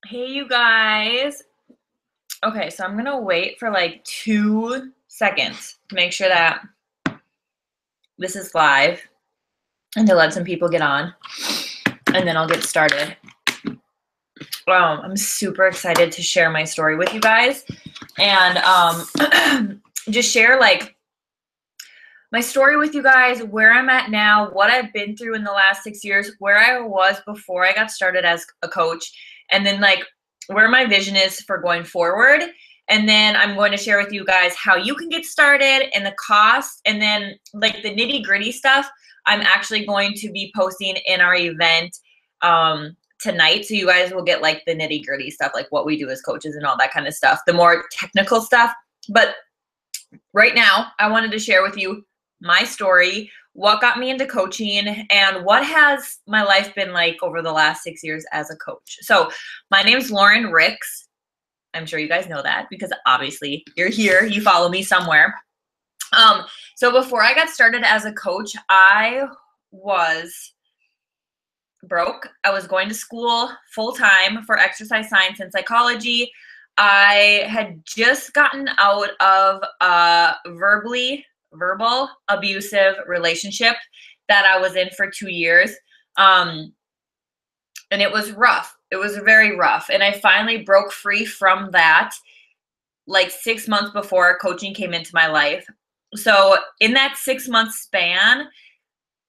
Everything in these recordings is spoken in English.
Hey, you guys. Okay, so I'm gonna wait for like 2 seconds to make sure that this is live and to let some people get on, and then I'll get started. I'm super excited to share my story with you guys and just share like my story with you guys, where I'm at now, what I've been through in the last 6 years, where I was before I got started as a coach, and then like where my vision is for going forward. And then I'm going to share with you guys how you can get started and the cost, and then like the nitty gritty stuff I'm actually going to be posting in our event tonight. So you guys will get like the nitty gritty stuff, like what we do as coaches and all that kind of stuff, the more technical stuff. But right now, I wanted to share with you my story, what got me into coaching, and what has my life been like over the last 6 years as a coach. So my name is Lauren Ricks. I'm sure you guys know that because obviously you're here, you follow me somewhere. So before I got started as a coach, I was broke. I was going to school full-time for exercise science and psychology. I had just gotten out of a verbal abusive relationship that I was in for 2 years. And it was rough. It was very rough. And I finally broke free from that like 6 months before coaching came into my life. So in that 6 month span,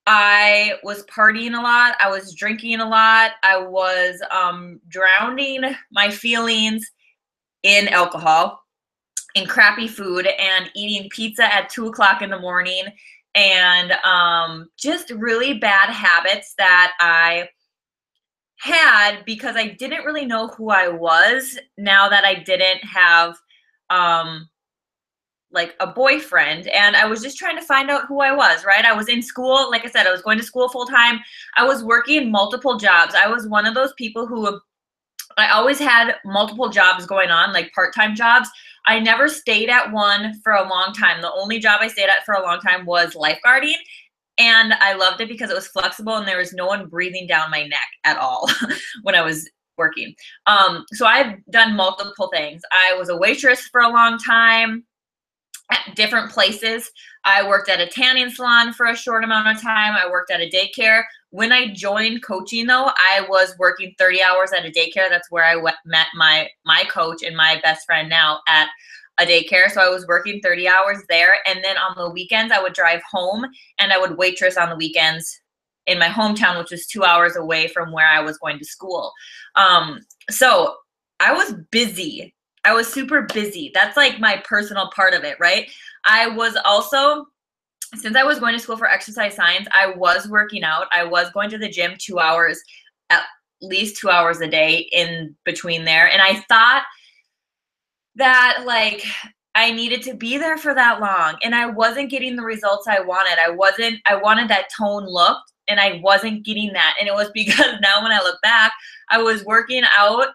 I was partying a lot. I was drinking a lot. I was drowning my feelings in alcohol, in crappy food, and eating pizza at 2 o'clock in the morning, and just really bad habits that I had because I didn't really know who I was now that I didn't have like a boyfriend, and I was just trying to find out who I was, right? I was in school. Like I said, I was going to school full time. I was working multiple jobs. I was one of those people who I always had multiple jobs going on, like part-time jobs. I never stayed at one for a long time. The only job I stayed at for a long time was lifeguarding. And I loved it because it was flexible and there was no one breathing down my neck at all when I was working. So I've done multiple things. I was a waitress for a long time at different places. I worked at a tanning salon for a short amount of time. I worked at a daycare. When I joined coaching, though, I was working 30 hours at a daycare. That's where I met my coach and my best friend now, at a daycare. So I was working 30 hours there. And then on the weekends, I would drive home and I would waitress on the weekends in my hometown, which was 2 hours away from where I was going to school. So I was busy. I was super busy. That's like my personal part of it, right? I was also, since I was going to school for exercise science, I was working out. I was going to the gym 2 hours, at least 2 hours a day in between there. And I thought that like I needed to be there for that long, and I wasn't getting the results I wanted. I wanted that tone look, and I wasn't getting that. And it was because now when I look back, I was working out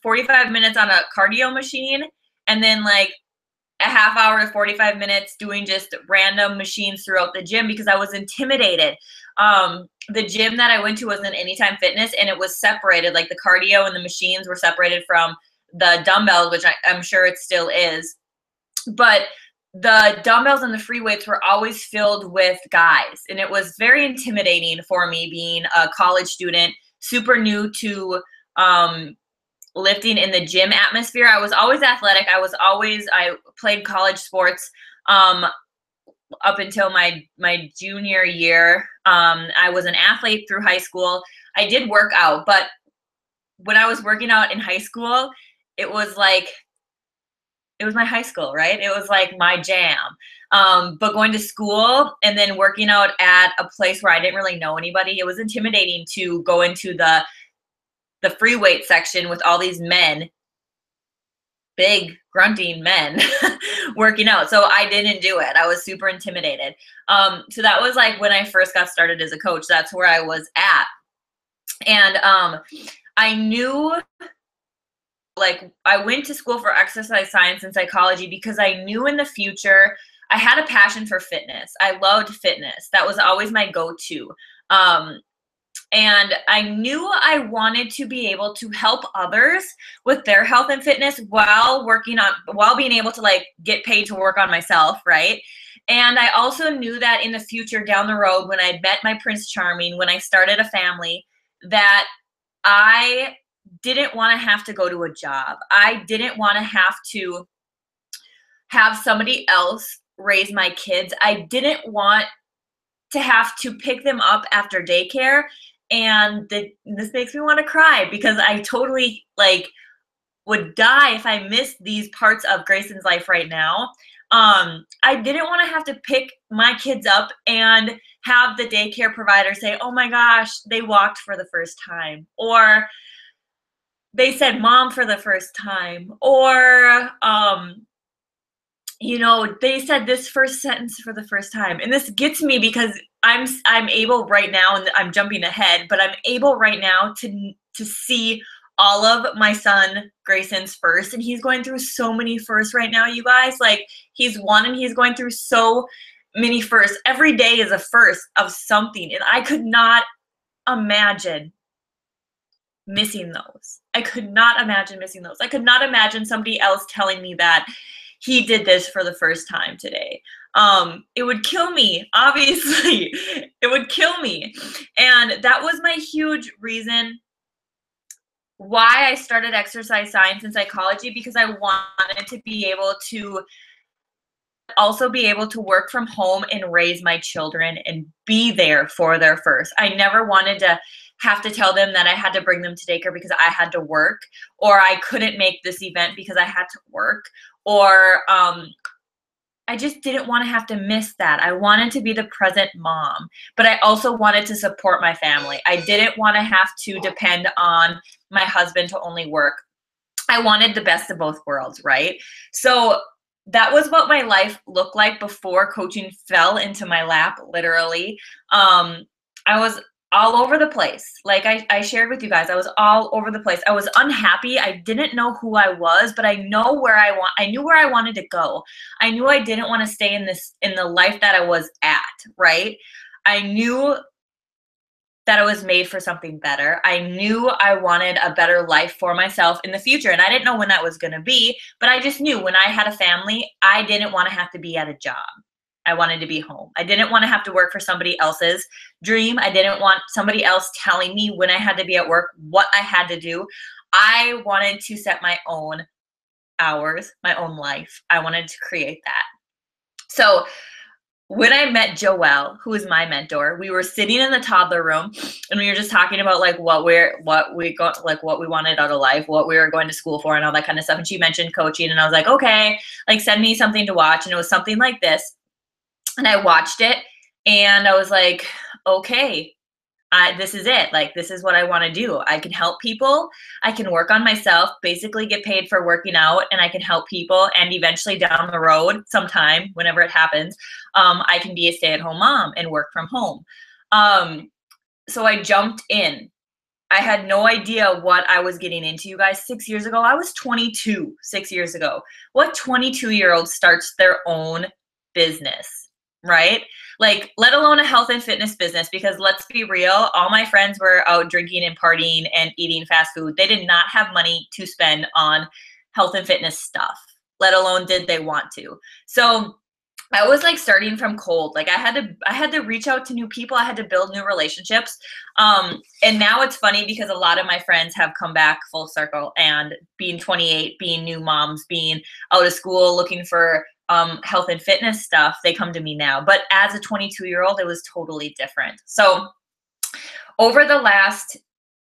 45 minutes on a cardio machine, and then like a half hour to 45 minutes doing just random machines throughout the gym because I was intimidated. The gym that I went to was an Anytime Fitness, and it was separated, like the cardio and the machines were separated from the dumbbells, which I'm sure it still is. But the dumbbells and the free weights were always filled with guys, and it was very intimidating for me being a college student, super new to lifting in the gym atmosphere. I was always athletic. I played college sports up until my junior year. I was an athlete through high school. I did work out, but when I was working out in high school, it was my high school, right? It was like my jam. But going to school and then working out at a place where I didn't really know anybody, it was intimidating to go into the free weight section with all these men, big grunting men working out. So I didn't do it. I was super intimidated. So that was like when I first got started as a coach, that's where I was at. And I knew, like, I went to school for exercise science and psychology because I knew in the future I had a passion for fitness. I loved fitness. That was always my go-to. And I knew I wanted to be able to help others with their health and fitness while being able to like get paid to work on myself, right? And I also knew that in the future down the road, when I met my Prince Charming, when I started a family, that I didn't want to have to go to a job. I didn't want to have somebody else raise my kids. I didn't want to have to pick them up after daycare. And this makes me want to cry because I totally like would die if I missed these parts of Grayson's life right now. I didn't want to have to pick my kids up and have the daycare provider say, oh my gosh, they walked for the first time, or they said mom for the first time, or they said this first sentence for the first time. And this gets me because I'm able right now, and I'm jumping ahead, but I'm able right now to see all of my son Grayson's first, and he's going through so many firsts right now, you guys. Like, he's one and he's going through so many firsts. Every day is a first of something, and I could not imagine missing those. I could not imagine missing those. I could not imagine somebody else telling me that he did this for the first time today. It would kill me, obviously. It would kill me. And that was my huge reason why I started exercise science and psychology, because I wanted to be able to also be able to work from home and raise my children and be there for their first. I never wanted to have to tell them that I had to bring them to daycare because I had to work, or I couldn't make this event because I had to work, or I just didn't want to have to miss that. I wanted to be the present mom, but I also wanted to support my family. I didn't want to have to depend on my husband to only work. I wanted the best of both worlds, right? So that was what my life looked like before coaching fell into my lap, literally. I was all over the place. Like I shared with you guys, I was all over the place. I was unhappy. I didn't know who I was, but I knew where I wanted to go. I knew I didn't want to stay in the life that I was at, right? I knew that I was made for something better. I knew I wanted a better life for myself in the future. And I didn't know when that was going to be, but I just knew when I had a family, I didn't want to have to be at a job. I wanted to be home. I didn't want to have to work for somebody else's dream. I didn't want somebody else telling me when I had to be at work, what I had to do. I wanted to set my own hours, my own life. I wanted to create that. So when I met Joelle, who is my mentor, we were sitting in the toddler room and we were just talking about like what we wanted out of life, what we were going to school for and all that kind of stuff. And she mentioned coaching and I was like, okay, like send me something to watch. And it was something like this. And I watched it and I was like, okay, this is it. Like, this is what I want to do. I can help people. I can work on myself, basically get paid for working out, and I can help people. And eventually down the road, sometime, whenever it happens, I can be a stay-at-home mom and work from home. So I jumped in. I had no idea what I was getting into, you guys. 6 years ago, I was 22, 6 years ago. What 22-year-old starts their own business, right? Like, let alone a health and fitness business, because let's be real, all my friends were out drinking and partying and eating fast food. They did not have money to spend on health and fitness stuff, let alone did they want to. So I was like starting from cold. Like I had to reach out to new people. I had to build new relationships. And now it's funny because a lot of my friends have come back full circle, and being 28, being new moms, being out of school, looking for health and fitness stuff, they come to me now. But as a 22-year-old, it was totally different. So over the last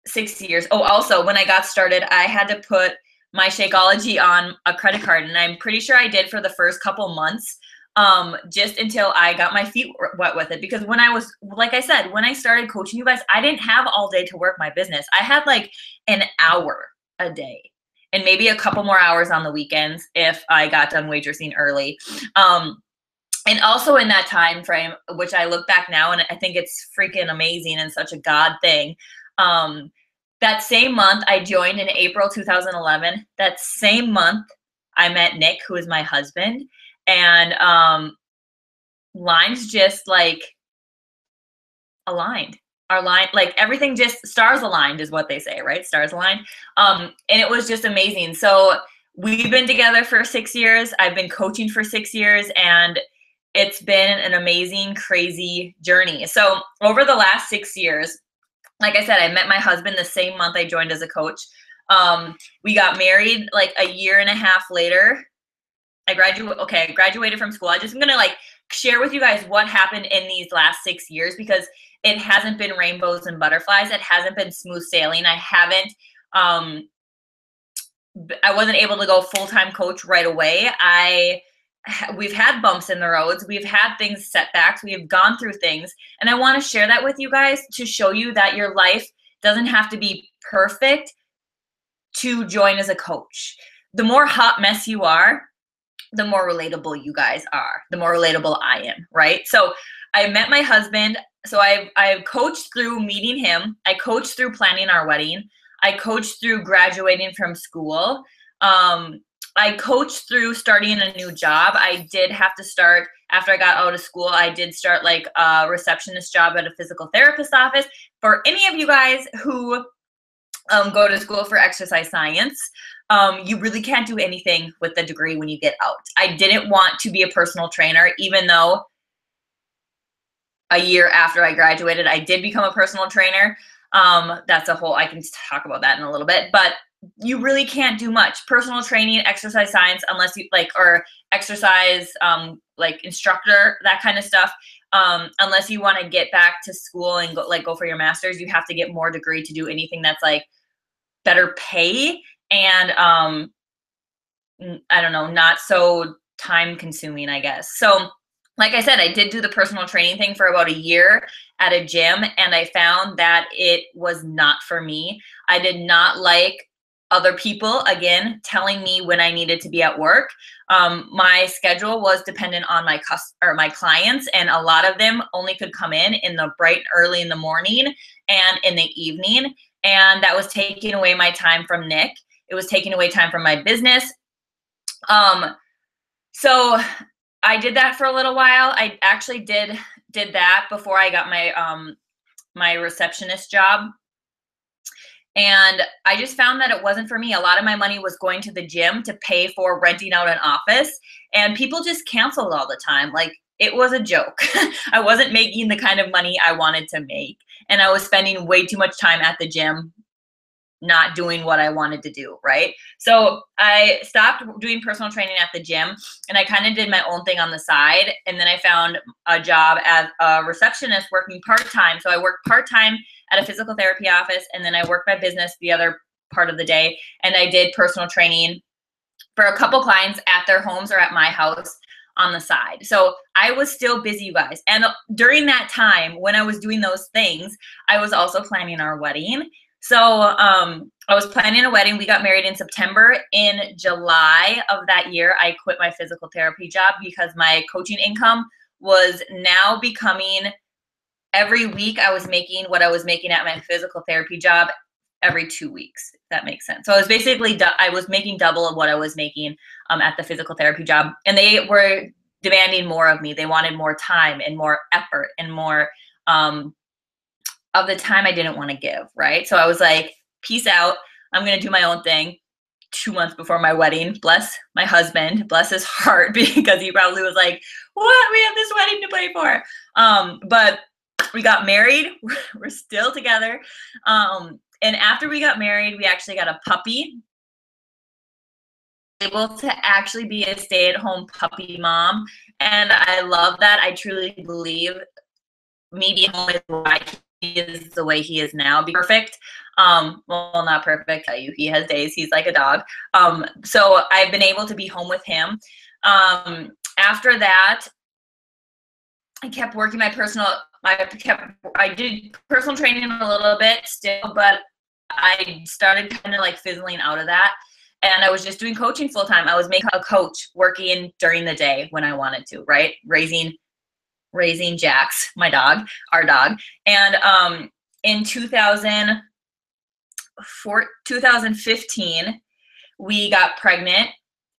6 years, also when I got started, I had to put my Shakeology on a credit card, and I'm pretty sure I did for the first couple months, just until I got my feet wet with it. Because when I was, like I said, when I started coaching you guys, I didn't have all day to work my business. I had like an hour a day, and maybe a couple more hours on the weekends if I got done waitressing early. And also in that time frame, which I look back now and I think it's freaking amazing and such a God thing. That same month I joined in April 2011. That same month I met Nick, who is my husband, and lines just like aligned. our line, like everything just stars aligned is what they say, right? Stars aligned. And it was just amazing. So we've been together for 6 years. I've been coaching for 6 years, and it's been an amazing, crazy journey. So over the last 6 years, like I said, I met my husband the same month I joined as a coach. We got married like a year and a half later. I graduated from school. I'm gonna like share with you guys what happened in these last 6 years, because it hasn't been rainbows and butterflies. It hasn't been smooth sailing. I wasn't able to go full-time coach right away. We've had bumps in the roads. We've had things, setbacks. We've gone through things. And I want to share that with you guys to show you that your life doesn't have to be perfect to join as a coach. The more hot mess you are, the more relatable you guys are, the more relatable I am, right? So I met my husband. So I coached through meeting him. I coached through planning our wedding. I coached through graduating from school. I coached through starting a new job. I did have to start, after I got out of school, I did start like a receptionist job at a physical therapist office. For any of you guys who go to school for exercise science, you really can't do anything with the degree when you get out. I didn't want to be a personal trainer, even though a year after I graduated, I did become a personal trainer. That's a whole, I can talk about that in a little bit, but you really can't do much personal training, exercise science, unless you like, or exercise, like instructor, that kind of stuff. Unless you want to get back to school and go for your master's, you have to get more degree to do anything that's like better pay and I don't know, not so time consuming, I guess. So like I said, I did do the personal training thing for about a year at a gym, and I found that it was not for me. I did not like other people, again, telling me when I needed to be at work. My schedule was dependent on my clients, and a lot of them only could come in the bright early in the morning and in the evening. And that was taking away my time from Nick. It was taking away time from my business. So I did that for a little while. I actually did that before I got my my receptionist job. And I just found that it wasn't for me. A lot of my money was going to the gym to pay for renting out an office, and people just canceled all the time. Like, it was a joke. I wasn't making the kind of money I wanted to make, and I was spending way too much time at the gym not doing what I wanted to do, right? So I stopped doing personal training at the gym, and I kind of did my own thing on the side. And then I found a job as a receptionist working part-time. So I worked part-time at a physical therapy office, and then I worked my business the other part of the day. And I did personal training for a couple clients at their homes or at my house on the side. So I was still busy, you guys. And during that time when I was doing those things, I was also planning our wedding. So I was planning a wedding. We got married in September. In July of that year, I quit my physical therapy job because my coaching income was now becoming, every week I was making what I was making at my physical therapy job every 2 weeks, if that makes sense. So I was basically, I was making double of what I was making at the physical therapy job. And they were demanding more of me. They wanted more time and more effort and more of the time I didn't want to give, right? So I was like, peace out. I'm going to do my own thing. 2 months before my wedding, bless my husband, bless his heart, because he probably was like, what? We have this wedding to pay for. But we got married. We're still together. And after we got married, we actually got a puppy. Able to actually be a stay-at-home puppy mom. And I love that. I truly believe me being home is why he is the way he is now. Be perfect. Well, not perfect. I tell you, he has days. He's like a dog. So I've been able to be home with him. After that, I kept working my personal. I did personal training a little bit still, but I started kind of like fizzling out of that. And I was just doing coaching full time. I was making a coach working during the day when I wanted to, right? Raising Jax, my dog, our dog. And in 2015, we got pregnant,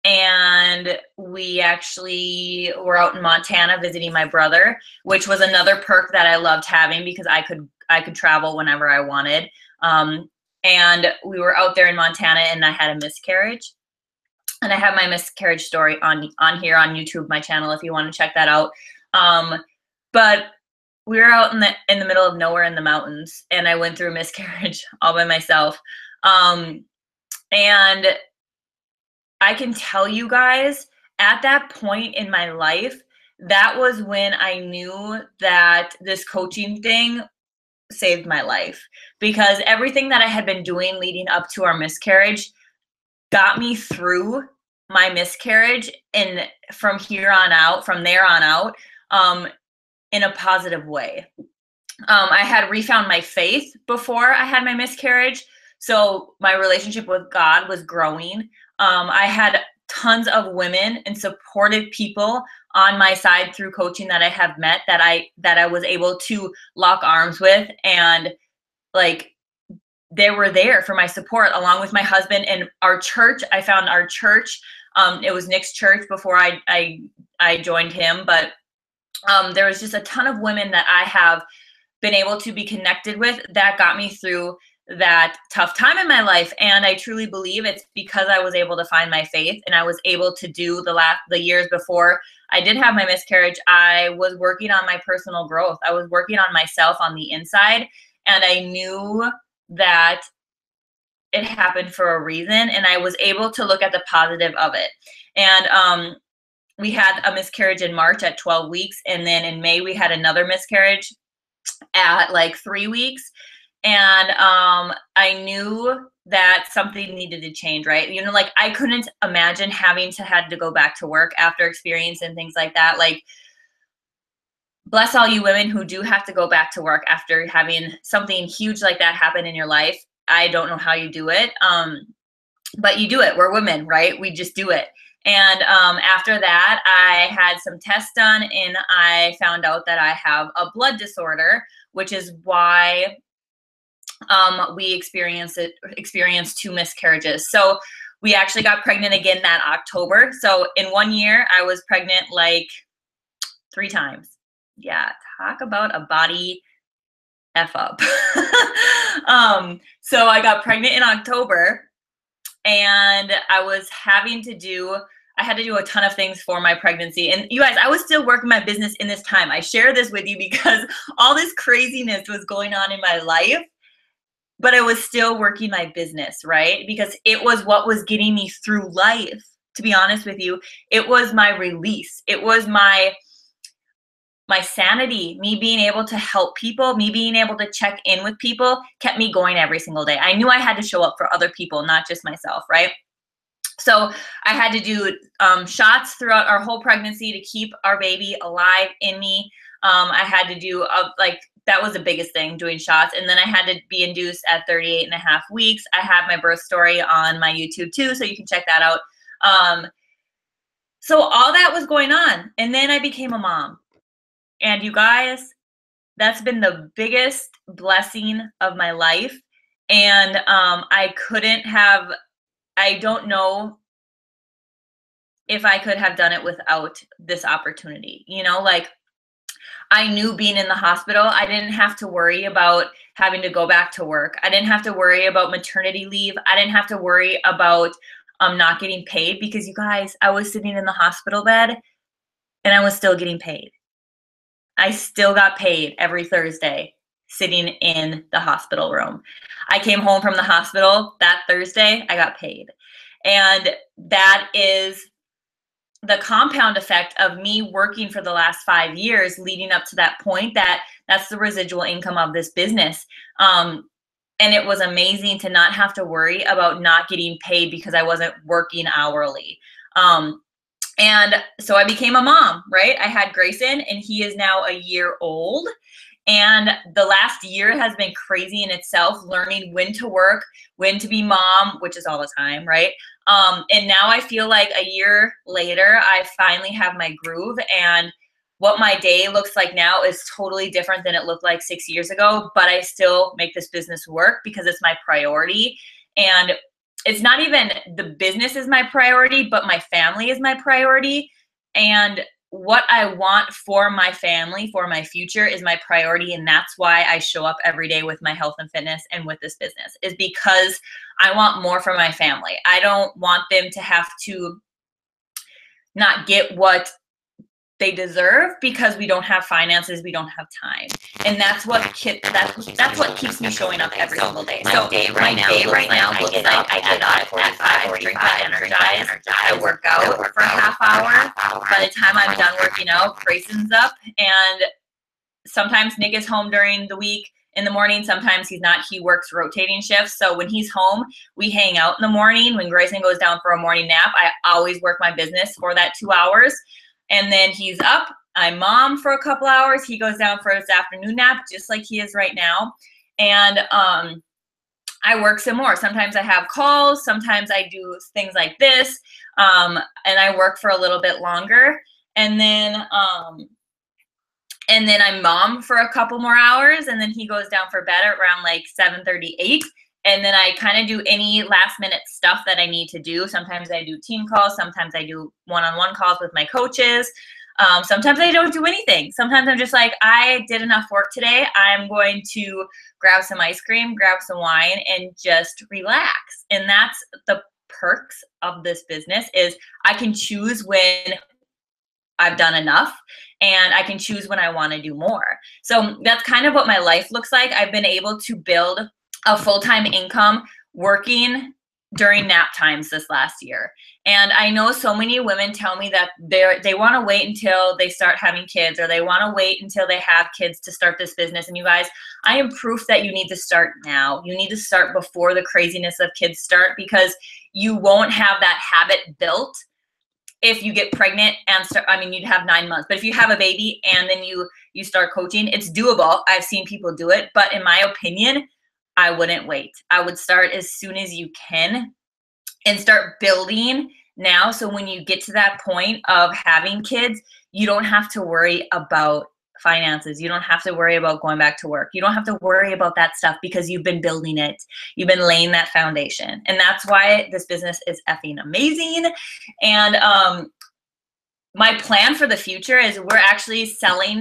and we actually were out in Montana visiting my brother, which was another perk that I loved having, because I I could travel whenever I wanted. And we were out there in Montana, and I had a miscarriage. And I have my miscarriage story on here on YouTube, my channel, if you want to check that out. But we were out in the middle of nowhere in the mountains, and I went through a miscarriage all by myself. And I can tell you guys, at that point in my life, that was when I knew that this coaching thing saved my life, because everything that I had been doing leading up to our miscarriage got me through my miscarriage, and from there on out, in a positive way. I had refound my faith before I had my miscarriage, so my relationship with God was growing. I had tons of women and supportive people on my side through coaching that I have met, that I was able to lock arms with, and like, they were there for my support, along with my husband and our church. I found our church. It was Nick's church before I joined him, but there was just a ton of women that I have been able to be connected with that got me through that tough time in my life. And I truly believe it's because I was able to find my faith, and I was able to do the years before I did have my miscarriage. I was working on my personal growth. I was working on myself on the inside, and I knew that it happened for a reason, and I was able to look at the positive of it. And we had a miscarriage in March at 12 weeks, and then in May we had another miscarriage at like 3 weeks. And I knew that something needed to change, right? You know, like, I couldn't imagine having had to go back to work after experience and things like that. Like, bless all you women who do have to go back to work after having something huge like that happen in your life. I don't know how you do it, but you do it. We're women, right? We just do it. And after that, I had some tests done, and I found out that I have a blood disorder, which is why we experienced 2 miscarriages. So we actually got pregnant again that October. So in 1 year, I was pregnant like 3 times. Yeah, talk about a body F up. So I got pregnant in October, and I had to do a ton of things for my pregnancy. And you guys, I was still working my business in this time. I share this with you because all this craziness was going on in my life, but I was still working my business, right? Because it was what was getting me through life, to be honest with you. It was my release. It was my sanity. Me being able to help people, me being able to check in with people kept me going every single day. I knew I had to show up for other people, not just myself, right? So I had to do shots throughout our whole pregnancy to keep our baby alive in me. I had to do that was the biggest thing, doing shots. And then I had to be induced at 38.5 weeks. I have my birth story on my YouTube too, so you can check that out. So all that was going on. And then I became a mom. And you guys, that's been the biggest blessing of my life. And I don't know if I could have done it without this opportunity. You know, like, I knew being in the hospital, I didn't have to worry about having to go back to work. I didn't have to worry about maternity leave. I didn't have to worry about not getting paid, because you guys, I was sitting in the hospital bed and I was still getting paid. I still got paid every Thursday sitting in the hospital room. I came home from the hospital that Thursday, I got paid. And that is the compound effect of me working for the last 5 years leading up to that point. That's the residual income of this business. And it was amazing to not have to worry about not getting paid because I wasn't working hourly. And so I became a mom, right? I had Grayson, and he is now a year old. And the last year has been crazy in itself, learning when to work, when to be mom, which is all the time, right? And now I feel like a year later, I finally have my groove, and what my day looks like now is totally different than it looked like 6 years ago, but I still make this business work because it's my priority. And it's not even the business is my priority, but my family is my priority. And what I want for my family, for my future is my priority. And that's why I show up every day with my health and fitness and with this business, is because I want more for my family. I don't want them to have to not get what they deserve because we don't have finances, we don't have time. And that's what that's what keeps me showing up every single day. So my day right now looks like I get up at 5:45, drink my energize, I work out for a half hour. By the time I'm done working out, Grayson's up, and sometimes Nick is home during the week in the morning. Sometimes he's not. He works rotating shifts. So when he's home, we hang out in the morning. When Grayson goes down for a morning nap, I always work my business for that 2 hours. And then he's up. I mom for a couple hours. He goes down for his afternoon nap, just like he is right now. And I work some more. Sometimes I have calls. Sometimes I do things like this. And I work for a little bit longer. And then I mom for a couple more hours. And then he goes down for bed at around like 7:38. And then I kind of do any last minute stuff that I need to do. Sometimes I do team calls. Sometimes I do one-on-one calls with my coaches. Sometimes I don't do anything. Sometimes I'm just like, I did enough work today. I'm going to grab some ice cream, grab some wine, and just relax. And that's the perks of this business, is I can choose when I've done enough, and I can choose when I want to do more. So that's kind of what my life looks like. I've been able to build a full-time income working during nap times this last year. And I know so many women tell me that they want to wait until they start having kids, or they want to wait until they have kids to start this business. And you guys, I am proof that you need to start now. You need to start before the craziness of kids start, because you won't have that habit built if you get pregnant and start. I mean, you'd have 9 months, but if you have a baby and then you start coaching, it's doable. I've seen people do it, but in my opinion, I wouldn't wait. I would start as soon as you can and start building now. So when you get to that point of having kids, you don't have to worry about finances. You don't have to worry about going back to work. You don't have to worry about that stuff, because you've been building it. You've been laying that foundation. And that's why this business is effing amazing. And my plan for the future is we're actually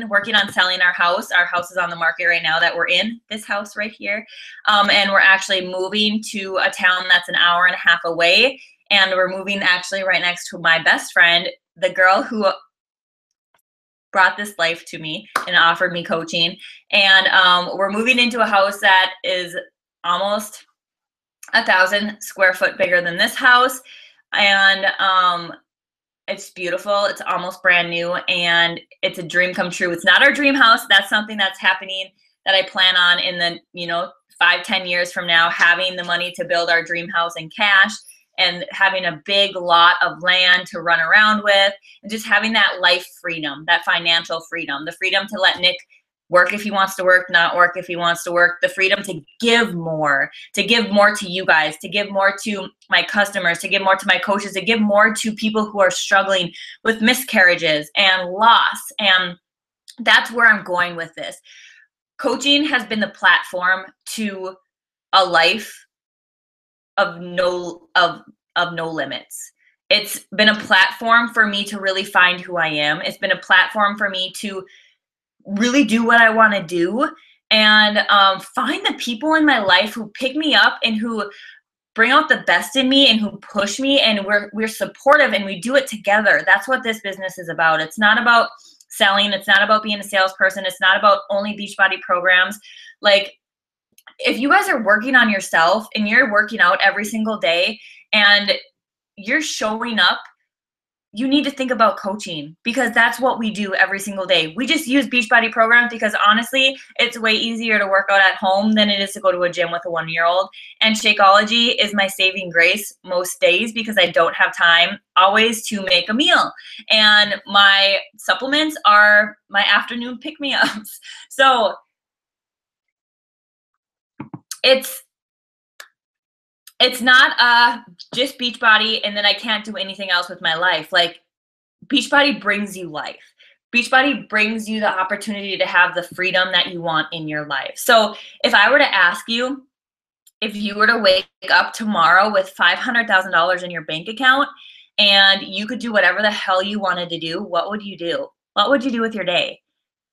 working on selling our house. Our house is on the market right now that we're in, this house right here. And we're actually moving to a town that's an hour and a half away. And we're moving actually right next to my best friend, the girl who brought this life to me and offered me coaching. And we're moving into a house that is almost 1,000 square foot bigger than this house. And it's beautiful. It's almost brand new, and it's a dream come true. It's not our dream house. That's something that's happening that I plan on in the 5-10 years from now, having the money to build our dream house in cash, and having a big lot of land to run around with, and just having that life freedom, that financial freedom, the freedom to let Nick work if he wants to work, not work if he wants to work, the freedom to give more to you guys, to give more to my customers, to give more to my coaches, to give more to people who are struggling with miscarriages and loss. And that's where I'm going with this. Coaching has been the platform to a life of no limits. It's been a platform for me to really find who I am. It's been a platform for me to really do what I want to do, and find the people in my life who pick me up and who bring out the best in me and who push me, and we're supportive, and we do it together. That's what this business is about. It's not about selling. It's not about being a salesperson. It's not about only Beachbody programs. Like, if you guys are working on yourself and you're working out every single day and you're showing up, you need to think about coaching, because that's what we do every single day. We just use Beachbody programs because honestly, it's way easier to work out at home than it is to go to a gym with a 1-year-old. And Shakeology is my saving grace most days, because I don't have time always to make a meal. And my supplements are my afternoon pick-me-ups. So it's not just Beachbody and then I can't do anything else with my life. Like, Beachbody brings you life. Beachbody brings you the opportunity to have the freedom that you want in your life. So if I were to ask you, if you were to wake up tomorrow with $500,000 in your bank account and you could do whatever the hell you wanted to do, what would you do? What would you do with your day?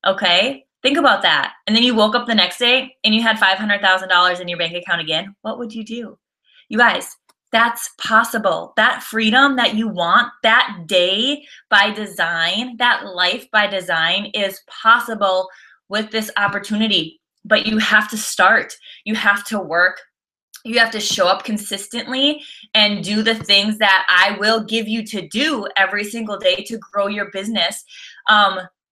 Okay, think about that. And then you woke up the next day and you had $500,000 in your bank account again. What would you do? You guys, that's possible. That freedom that you want, that day by design, that life by design is possible with this opportunity. But you have to start. You have to work. You have to show up consistently and do the things that I will give you to do every single day to grow your business.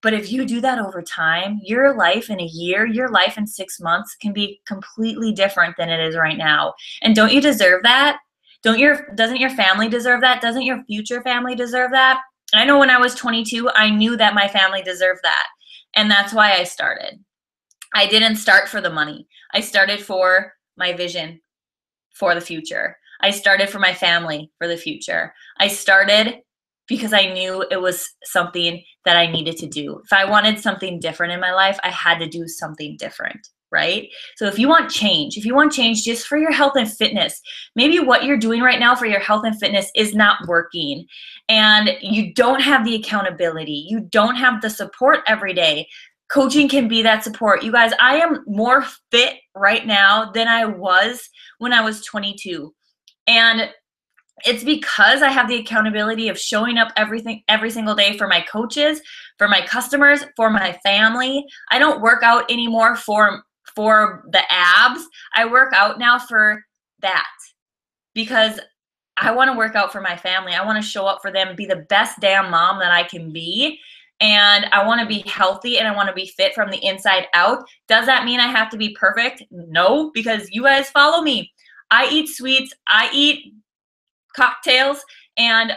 But if you do that over time, your life in a year, your life in 6 months can be completely different than it is right now. And don't you deserve that? Doesn't your family deserve that? Doesn't your future family deserve that? I know when I was 22, I knew that my family deserved that. And that's why I started. I didn't start for the money. I started for my vision for the future. I started for my family for the future. I started because I knew it was something that I needed to do. If I wanted something different in my life, I had to do something different, right? So if you want change just for your health and fitness, maybe what you're doing right now for your health and fitness is not working, and you don't have the accountability, you don't have the support every day. Coaching can be that support. You guys, I am more fit right now than I was when I was 22. And it's because I have the accountability of showing up every single day for my coaches, for my customers, for my family. I don't work out anymore for the abs. I work out now for that, because I want to work out for my family. I want to show up for them, be the best damn mom that I can be. And I want to be healthy and I want to be fit from the inside out. Does that mean I have to be perfect? No, because you guys follow me. I eat sweets, I eat cocktails, and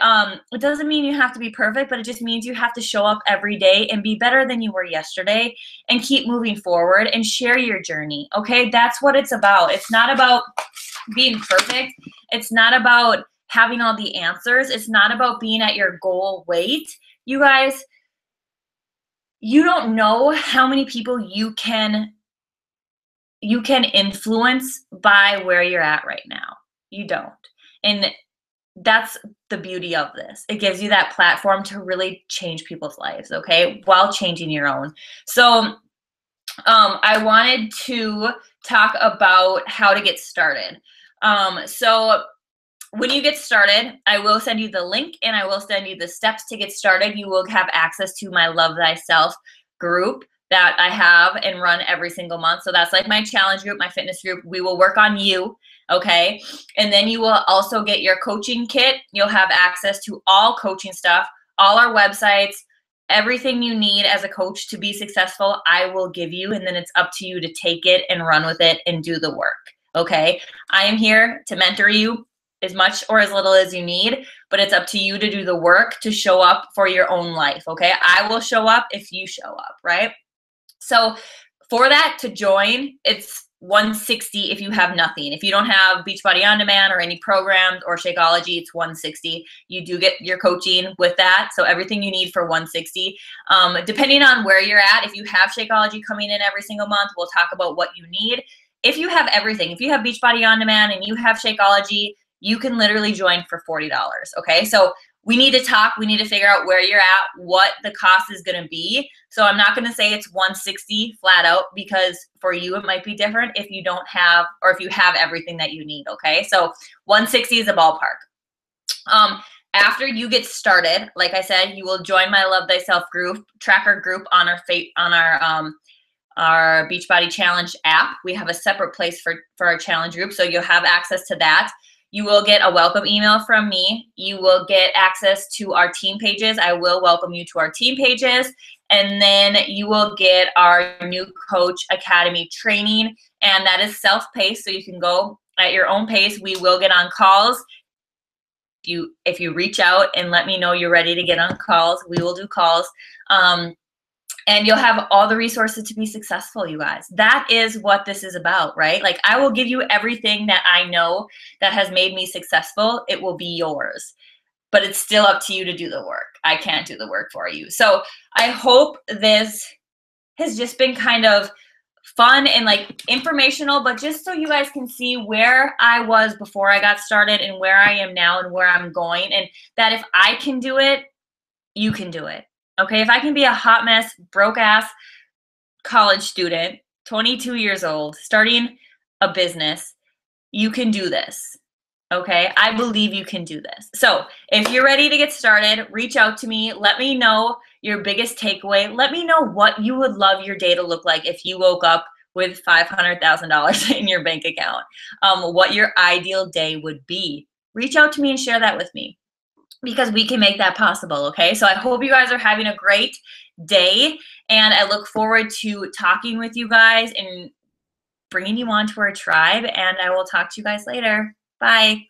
it doesn't mean you have to be perfect, but it just means you have to show up every day and be better than you were yesterday and keep moving forward and share your journey, okay? That's what it's about. It's not about being perfect. It's not about having all the answers. It's not about being at your goal weight. You guys, you don't know how many people you can influence by where you're at right now. You don't. And that's the beauty of this. It gives you that platform to really change people's lives, okay, while changing your own. So I wanted to talk about how to get started. So when you get started, I will send you the link and I will send you the steps to get started. You will have access to my Love Thyself group that I have and run every single month. So that's like my challenge group, my fitness group. We will work on you, okay? And then you will also get your coaching kit. You'll have access to all coaching stuff, all our websites, everything you need as a coach to be successful, I will give you. And then it's up to you to take it and run with it and do the work, okay? I am here to mentor you as much or as little as you need, but it's up to you to do the work to show up for your own life, okay? I will show up if you show up, right? So for that to join, it's $160 if you have nothing. If you don't have Beachbody On Demand or any programs or Shakeology, it's $160. You do get your coaching with that, so everything you need for $160. Depending on where you're at, if you have Shakeology coming in every single month, we'll talk about what you need. If you have everything, if you have Beachbody On Demand and you have Shakeology, you can literally join for $40, okay? So we need to talk. We need to figure out where you're at, what the cost is going to be. So I'm not going to say it's $160 flat out, because for you it might be different if you don't have, or if you have everything that you need, okay? So $160 is a ballpark. After you get started, like I said, you will join my Love Thyself group, tracker group on our Beachbody Challenge app. We have a separate place for our challenge group, so you'll have access to that. You will get a welcome email from me. You will get access to our team pages. I will welcome you to our team pages. And then you will get our new Coach Academy training. And that is self-paced, so you can go at your own pace. We will get on calls. If you reach out and let me know you're ready to get on calls, we will do calls. And you'll have all the resources to be successful, you guys. That is what this is about, right? Like, I will give you everything that I know that has made me successful. It will be yours. But it's still up to you to do the work. I can't do the work for you. So I hope this has just been kind of fun and like informational, but just so you guys can see where I was before I got started and where I am now and where I'm going, and that if I can do it, you can do it. Okay, if I can be a hot mess, broke ass college student, 22 years old, starting a business, you can do this. Okay, I believe you can do this. So if you're ready to get started, reach out to me. Let me know your biggest takeaway. Let me know what you would love your day to look like if you woke up with $500,000 in your bank account. What your ideal day would be. Reach out to me and share that with me, because we can make that possible, okay? So I hope you guys are having a great day, and I look forward to talking with you guys and bringing you onto our tribe, and I will talk to you guys later. Bye.